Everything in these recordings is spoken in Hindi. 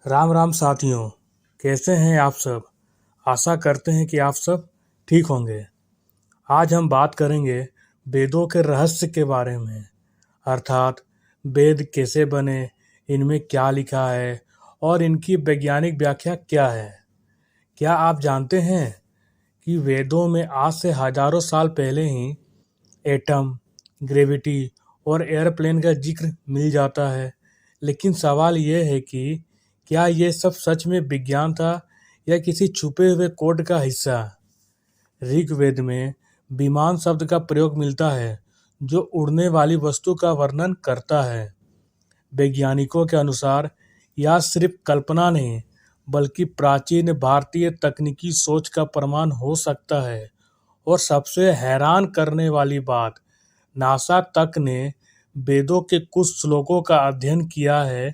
राम राम साथियों। कैसे हैं आप सब। आशा करते हैं कि आप सब ठीक होंगे। आज हम बात करेंगे वेदों के रहस्य के बारे में, अर्थात वेद कैसे बने, इनमें क्या लिखा है और इनकी वैज्ञानिक व्याख्या क्या है। क्या आप जानते हैं कि वेदों में आज से हजारों साल पहले ही एटम, ग्रेविटी और एयरप्लेन का जिक्र मिल जाता है। लेकिन सवाल यह है कि क्या ये सब सच में विज्ञान था या किसी छुपे हुए कोड का हिस्सा। ऋग्वेद में विमान शब्द का प्रयोग मिलता है, जो उड़ने वाली वस्तु का वर्णन करता है। वैज्ञानिकों के अनुसार यह सिर्फ कल्पना नहीं, बल्कि प्राचीन भारतीय तकनीकी सोच का प्रमाण हो सकता है। और सबसे हैरान करने वाली बात, नासा तक ने वेदों के कुछ श्लोकों का अध्ययन किया है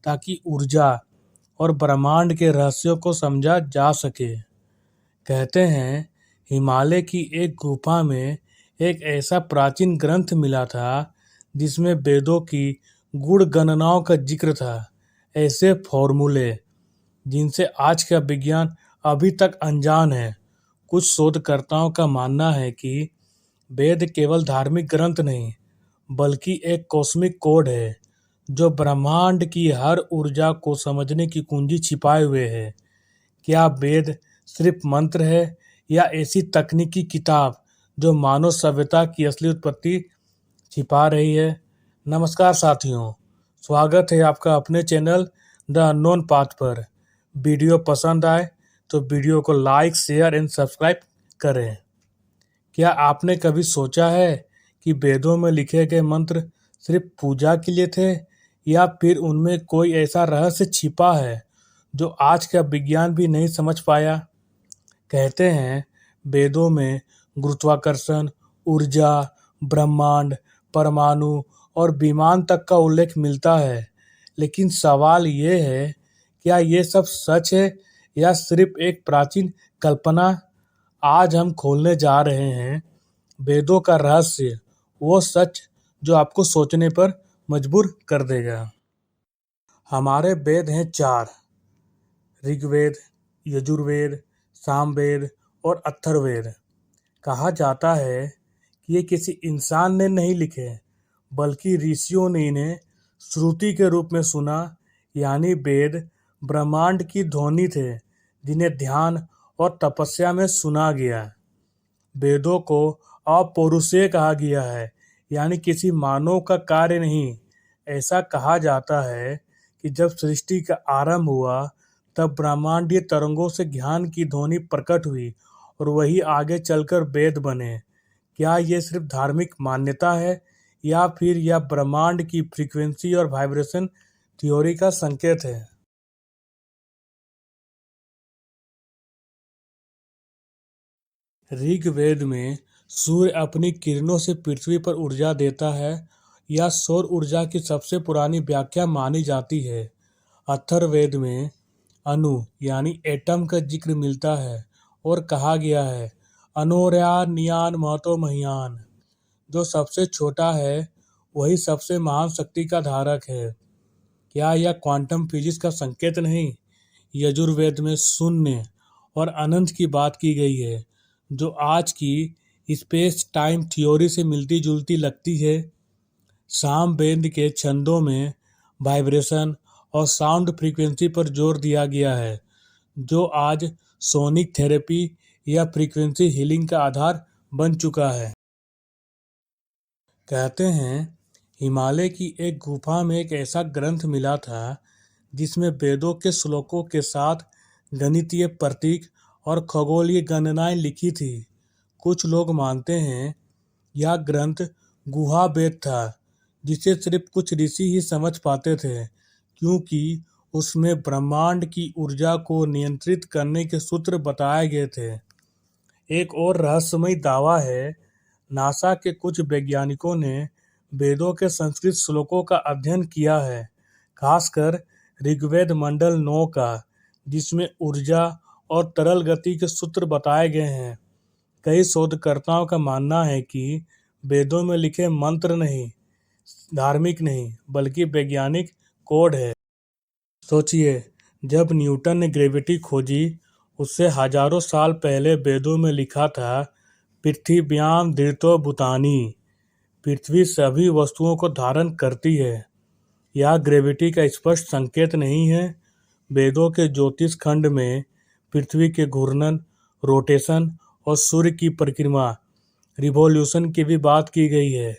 ताकि ऊर्जा और ब्रह्मांड के रहस्यों को समझा जा सके। कहते हैं हिमालय की एक गुफा में एक ऐसा प्राचीन ग्रंथ मिला था जिसमें वेदों की गुण गणनाओं का जिक्र था। ऐसे फॉर्मूले जिनसे आज का विज्ञान अभी तक अनजान है। कुछ शोधकर्ताओं का मानना है कि वेद केवल धार्मिक ग्रंथ नहीं, बल्कि एक कॉस्मिक कोड है जो ब्रह्मांड की हर ऊर्जा को समझने की कुंजी छिपाए हुए है। क्या वेद सिर्फ मंत्र है या ऐसी तकनीकी किताब जो मानव सभ्यता की असली उत्पत्ति छिपा रही है। नमस्कार साथियों, स्वागत है आपका अपने चैनल द अननोन पाथ पर। वीडियो पसंद आए तो वीडियो को लाइक, शेयर एंड सब्सक्राइब करें। क्या आपने कभी सोचा है कि वेदों में लिखे गए मंत्र सिर्फ पूजा के लिए थे या फिर उनमें कोई ऐसा रहस्य छिपा है जो आज का विज्ञान भी नहीं समझ पाया। कहते हैं वेदों में गुरुत्वाकर्षण, ऊर्जा, ब्रह्मांड, परमाणु और विमान तक का उल्लेख मिलता है। लेकिन सवाल ये है, क्या ये सब सच है या सिर्फ एक प्राचीन कल्पना। आज हम खोलने जा रहे हैं वेदों का रहस्य, वो सच जो आपको सोचने पर मजबूर कर देगा। हमारे वेद हैं 4: ऋग्वेद, यजुर्वेद, सामवेद और अथर्ववेद। कहा जाता है कि ये किसी इंसान ने नहीं लिखे, बल्कि ऋषियों ने इन्हें श्रुति के रूप में सुना। यानी वेद ब्रह्मांड की ध्वनि थे जिन्हें ध्यान और तपस्या में सुना गया। वेदों को अपौरुषेय कहा गया है, यानी किसी मानव का कार्य नहीं। ऐसा कहा जाता है कि जब सृष्टि का आरंभ हुआ तब ब्रह्मांडीय तरंगों से ज्ञान की ध्वनि प्रकट हुई और वही आगे चलकर वेद बने। क्या ये सिर्फ धार्मिक मान्यता है या फिर यह ब्रह्मांड की फ्रीक्वेंसी और वाइब्रेशन थ्योरी का संकेत है। ऋग्वेद में सूर्य अपनी किरणों से पृथ्वी पर ऊर्जा देता है। यह सौर ऊर्जा की सबसे पुरानी व्याख्या मानी जाती है। अथर्ववेद में अणु यानी एटम का जिक्र मिलता है और कहा गया है अनोरयान नियान महतो महियान। जो सबसे छोटा है वही सबसे महान शक्ति का धारक है। क्या यह क्वांटम फिजिक्स का संकेत नहीं। यजुर्वेद में शून्य और अनंत की बात की गई है, जो आज की स्पेस टाइम थ्योरी से मिलती जुलती लगती है। सामवेद के छंदों में वाइब्रेशन और साउंड फ्रीक्वेंसी पर जोर दिया गया है, जो आज सोनिक थेरेपी या फ्रीक्वेंसी हीलिंग का आधार बन चुका है। कहते हैं हिमालय की एक गुफा में एक ऐसा ग्रंथ मिला था जिसमें वेदों के श्लोकों के साथ गणितीय प्रतीक और खगोलीय गणनाएं लिखी थी। कुछ लोग मानते हैं यह ग्रंथ गुहा वेद था, जिसे सिर्फ कुछ ऋषि ही समझ पाते थे, क्योंकि उसमें ब्रह्मांड की ऊर्जा को नियंत्रित करने के सूत्र बताए गए थे। एक और रहस्यमय दावा है, नासा के कुछ वैज्ञानिकों ने वेदों के संस्कृत श्लोकों का अध्ययन किया है, खासकर ऋग्वेद मंडल 9 का, जिसमें ऊर्जा और तरल गति के सूत्र बताए गए हैं। कई शोधकर्ताओं का मानना है कि वेदों में लिखे मंत्र नहीं, धार्मिक नहीं, बल्कि वैज्ञानिक कोड है। सोचिए, जब न्यूटन ने ग्रेविटी खोजी, उससे हजारों साल पहले वेदों में लिखा था, पृथिव्याम धृतो भूतानि, पृथ्वी सभी वस्तुओं को धारण करती है। यह ग्रेविटी का स्पष्ट संकेत नहीं है। वेदों के ज्योतिष खंड में पृथ्वी के घूर्णन, रोटेशन और सूर्य की परिक्रमा, रिवॉल्यूशन की भी बात की गई है,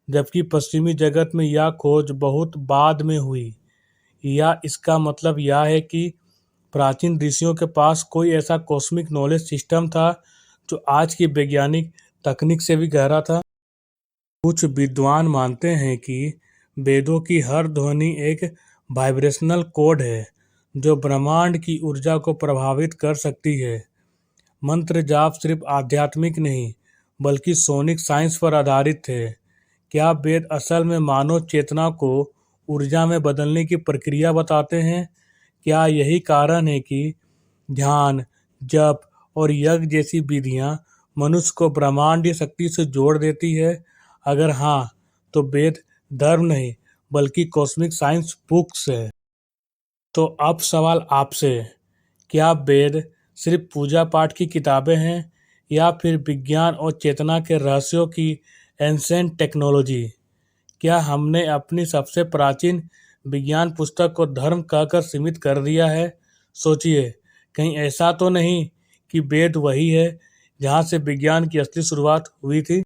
जबकि पश्चिमी जगत में यह खोज बहुत बाद में हुई। या इसका मतलब यह है कि प्राचीन ऋषियों के पास कोई ऐसा कॉस्मिक नॉलेज सिस्टम था जो आज की वैज्ञानिक तकनीक से भी गहरा था। कुछ विद्वान मानते हैं कि वेदों की हर ध्वनि एक वाइब्रेशनल कोड है जो ब्रह्मांड की ऊर्जा को प्रभावित कर सकती है। मंत्र जाप सिर्फ आध्यात्मिक नहीं, बल्कि सोनिक साइंस पर आधारित थे। क्या वेद असल में मानव चेतना को ऊर्जा में बदलने की प्रक्रिया बताते हैं? क्या यही कारण है कि ध्यान, जप और यज्ञ जैसी विधियां मनुष्य को ब्रह्मांडीय शक्ति से जोड़ देती है? अगर हाँ, तो वेद धर्म नहीं, बल्कि कॉस्मिक साइंस बुक्स है। तो अब सवाल आपसे, क्या वेद सिर्फ पूजा पाठ की किताबें हैं, या फिर विज्ञान और चेतना के रहस्यों की एंसेंट टेक्नोलॉजी? क्या हमने अपनी सबसे प्राचीन विज्ञान पुस्तक को धर्म कहकर सीमित कर दिया है? सोचिए, कहीं ऐसा तो नहीं कि वेद वही है जहाँ से विज्ञान की असली शुरुआत हुई थी?